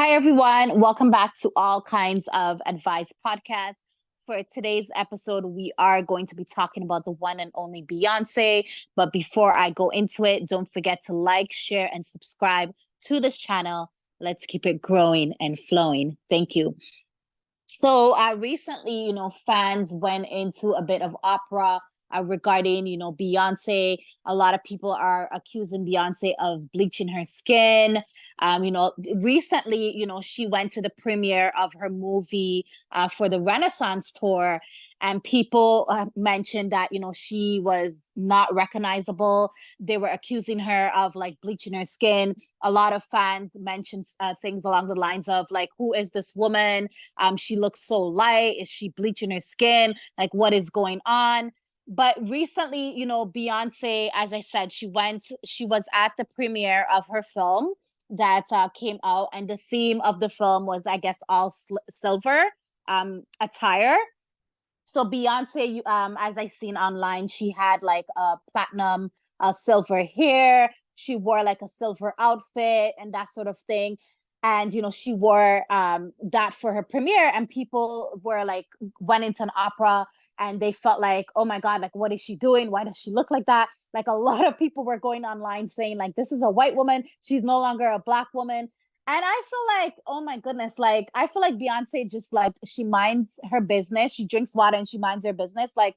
Hi, everyone. Welcome back to All Kinds of Advice podcast. For today's episode, we are going to be talking about the one and only Beyonce. But before I go into it, don't forget to like, share, and subscribe to this channel. Let's keep it growing and flowing. Thank you. So recently, fans went into a bit of opera regarding, Beyonce. A lot of people are accusing Beyonce of bleaching her skin. Recently, she went to the premiere of her movie for the Renaissance tour, and people mentioned that, she was not recognizable. They were accusing her of like bleaching her skin. A lot of fans mentioned things along the lines of like, who is this woman? She looks so light. Is she bleaching her skin? Like, what is going on? But recently, Beyonce, as I said, she was at the premiere of her film that came out, and the theme of the film was, I guess, all silver attire. So Beyonce, as I seen online, she had like a platinum, silver hair. She wore like a silver outfit and that sort of thing. And she wore that for her premiere, and people were like went into an opera, and they felt like, oh my God, like what is she doing? Why does she look like that? Like a lot of people were going online saying like, this is a white woman. She's no longer a black woman. And I feel like, oh my goodness, like I feel like Beyonce just like she minds her business. She drinks water and she minds her business. Like,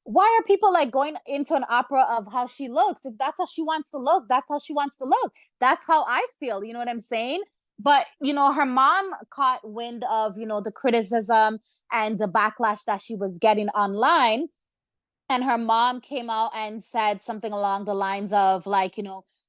why are people like going into an opera of how she looks? If that's how she wants to look, that's how she wants to look. That's how I feel. You know what I'm saying? But her mom caught wind of, the criticism and the backlash that she was getting online. And her mom came out and said something along the lines of like,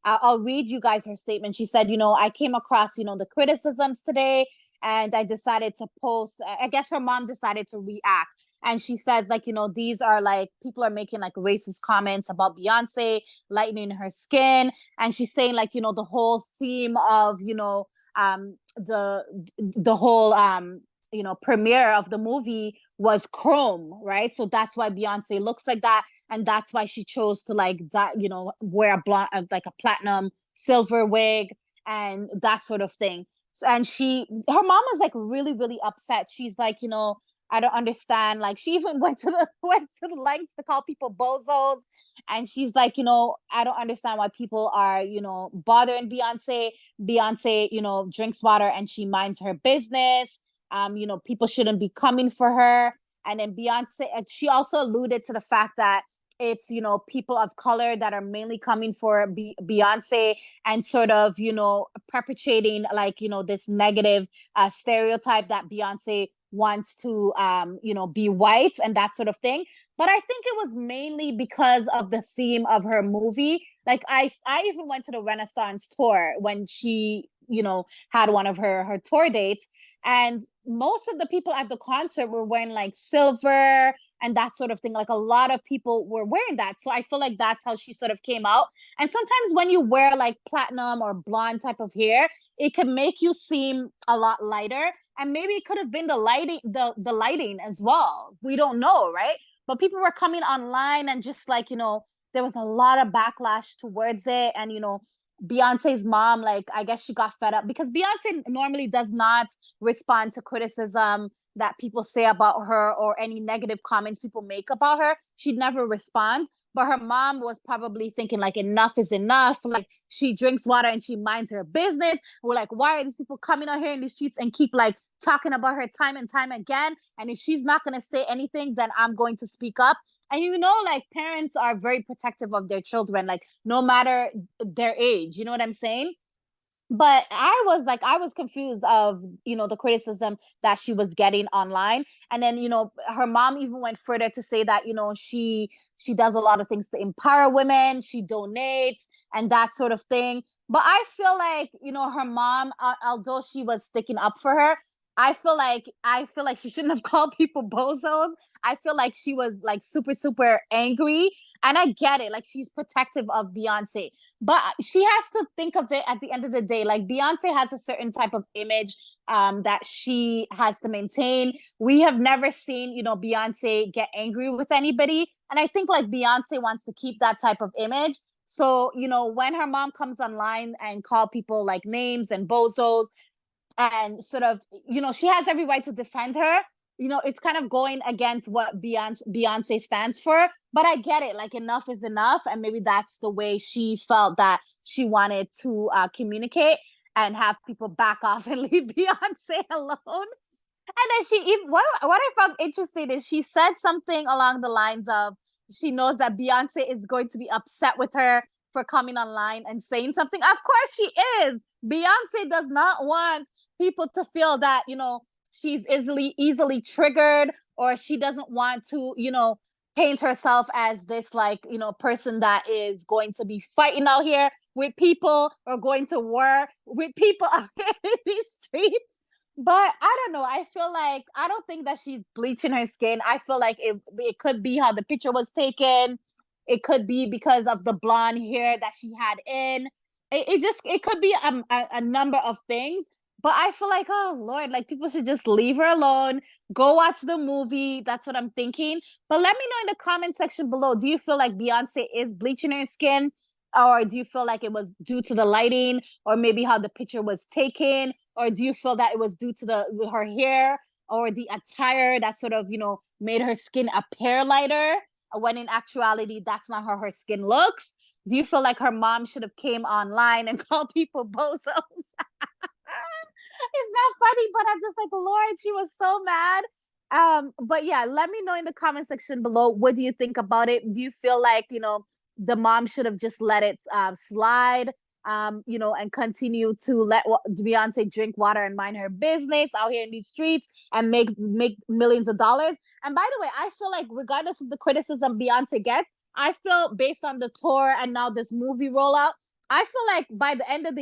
I'll read you guys her statement. She said, I came across, the criticisms today, and I decided to post. I guess her mom decided to react. And she says, like, these are like people are making like racist comments about Beyonce lightening her skin. And she's saying, like, the whole theme of, the whole premiere of the movie was chrome, right? So that's why Beyonce looks like that, and that's why she chose to like wear a blonde, like a platinum silver wig and that sort of thing. So, and her mom was like really really upset. She's like, I don't understand. Like she even went to the lengths to call people bozos, and she's like, I don't understand why people are bothering Beyonce. Beyonce, drinks water and she minds her business. People shouldn't be coming for her. And then Beyonce, she also alluded to the fact that it's, people of color that are mainly coming for Beyonce and sort of, perpetuating like, this negative stereotype that Beyonce wants to, be white and that sort of thing. But I think it was mainly because of the theme of her movie. Like I even went to the Renaissance tour when she, had one of her tour dates, and most of the people at the concert were wearing like silver and that sort of thing. Like a lot of people were wearing that. So I feel like that's how she sort of came out. And sometimes when you wear like platinum or blonde type of hair, it can make you seem a lot lighter. And maybe it could have been the lighting, the lighting as well. We don't know, right? But people were coming online and just like, there was a lot of backlash towards it. And, Beyonce's mom, like, I guess she got fed up because Beyonce normally does not respond to criticism that people say about her or any negative comments people make about her. She never responds. But her mom was probably thinking like enough is enough. Like she drinks water and she minds her business. We're like, why are these people coming out here in the streets and keep like talking about her time and time again? And if she's not going to say anything, then I'm going to speak up. And like parents are very protective of their children, like no matter their age, you know what I'm saying? But I was confused of the criticism that she was getting online. And then her mom even went further to say that she does a lot of things to empower women, she donates and that sort of thing. But I feel like her mom, although she was sticking up for her, I feel like she shouldn't have called people bozos. I feel like she was like super super angry, and I get it, like she's protective of Beyonce, but she has to think of it at the end of the day. Like Beyonce has a certain type of image that she has to maintain. We have never seen, Beyonce get angry with anybody. And I think like Beyonce wants to keep that type of image. So, when her mom comes online and call people like names and bozos, and sort of, she has every right to defend her. It's kind of going against what Beyonce stands for, but I get it. Like, enough is enough, and maybe that's the way she felt that she wanted to communicate and have people back off and leave Beyonce alone. And then she even what I found interesting is she said something along the lines of she knows that Beyonce is going to be upset with her for coming online and saying something. Of course she is. Beyonce does not want people to feel that, she's easily triggered, or she doesn't want to, paint herself as this, like, person that is going to be fighting out here with people or going to war with people out here in these streets. But I don't know. I feel like I don't think that she's bleaching her skin. I feel like it could be how the picture was taken. It could be because of the blonde hair that she had in. It could be a number of things. But I feel like, oh Lord, like, people should just leave her alone. Go watch the movie. That's what I'm thinking. But let me know in the comment section below. Do you feel like Beyonce is bleaching her skin? Or do you feel like it was due to the lighting, or maybe how the picture was taken? Or do you feel that it was due to her hair or the attire that sort of, made her skin appear lighter, when in actuality that's not how her skin looks? Do you feel like her mom should have came online and called people bozos? It's not funny, but I'm just like, Lord, she was so mad. But yeah, let me know in the comment section below. What do you think about it? Do you feel like, the mom should have just let it slide, and continue to let Beyonce drink water and mind her business out here in these streets and make millions of dollars? And by the way, I feel like regardless of the criticism Beyonce gets, I feel based on the tour and now this movie rollout, I feel like by the end of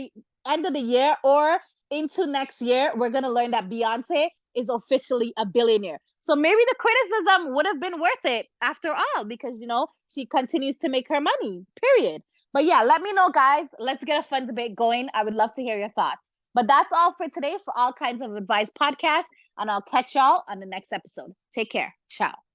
the year or into next year, we're gonna learn that Beyonce is officially a billionaire. So maybe the criticism would have been worth it after all, because she continues to make her money. Period. But yeah, let me know, guys. Let's get a fun debate going. I would love to hear your thoughts. But that's all for today for All Kinds of Advice podcast, and I'll catch y'all on the next episode. Take care. Ciao.